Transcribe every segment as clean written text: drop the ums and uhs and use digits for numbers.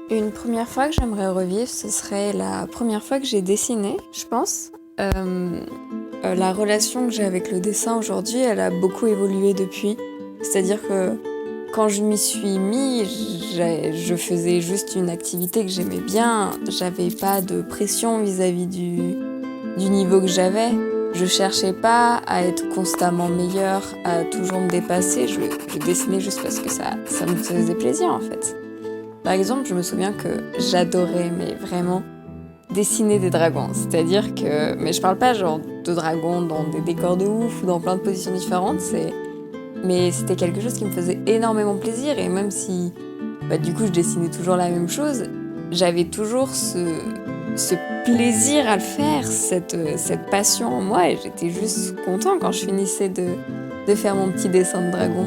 Une première fois que j'aimerais revivre, ce serait la première fois que j'ai dessiné, je pense. La relation que j'ai avec le dessin aujourd'hui, elle a beaucoup évolué depuis. C'est-à-dire que quand je m'y suis mis, je faisais juste une activité que j'aimais bien. J'avais pas de pression vis-à-vis du niveau que j'avais. Je cherchais pas à être constamment meilleure, à toujours me dépasser. Je dessinais juste parce que ça me faisait plaisir en fait. Par exemple, je me souviens que j'adorais, mais vraiment, dessiner des dragons. C'est-à-dire que... Mais je parle pas genre de dragons dans des décors de ouf ou dans plein de positions différentes, mais c'était quelque chose qui me faisait énormément plaisir et même si du coup je dessinais toujours la même chose, j'avais toujours ce plaisir à le faire, cette passion en moi et j'étais juste content quand je finissais de faire mon petit dessin de dragon.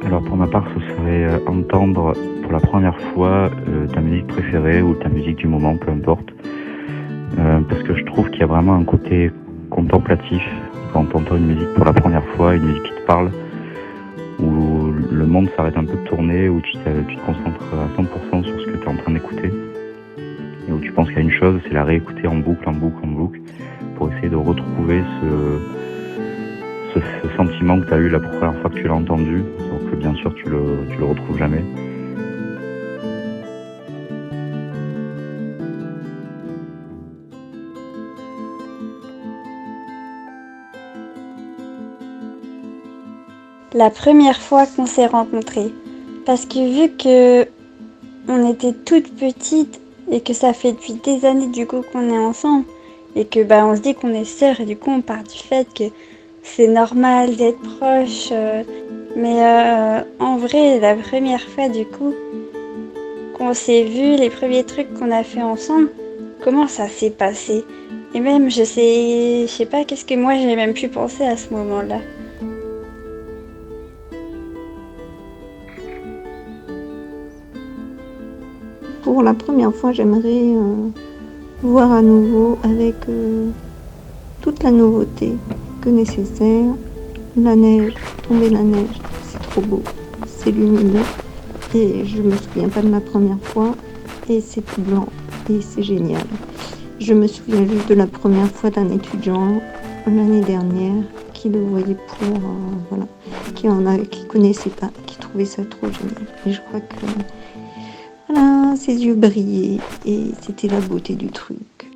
Alors pour ma part, ce serait entendre pour la première fois ta musique préférée ou ta musique du moment, peu importe. Parce que je trouve qu'il y a vraiment un côté contemplatif quand tu entends une musique pour la première fois, une musique qui te parle, où le monde s'arrête un peu de tourner, où tu te concentres à 100% sur ce que tu es en train d'écouter, et où tu penses qu'à une chose, c'est la réécouter en boucle, pour essayer de retrouver ce sentiment que tu as eu la première fois que tu l'as entendu, sauf que bien sûr tu le retrouves jamais. La première fois qu'on s'est rencontrés. Parce que vu que on était toutes petites et que ça fait depuis des années du coup qu'on est ensemble et que on se dit qu'on est sœurs et du coup on part du fait que c'est normal d'être proches. Mais en vrai, la première fois du coup qu'on s'est vu, les premiers trucs qu'on a fait ensemble, comment ça s'est passé? Et même je sais pas qu'est-ce que moi j'ai même pu penser à ce moment-là. Pour la première fois, j'aimerais voir à nouveau avec toute la nouveauté que nécessaire. La neige, tomber la neige, c'est trop beau, c'est lumineux. Et je me souviens pas de ma première fois et c'est tout blanc et c'est génial. Je me souviens juste de la première fois d'un étudiant l'année dernière qui le voyait qui connaissait pas, qui trouvait ça trop génial. Et je crois que ses yeux brillaient et c'était la beauté du truc.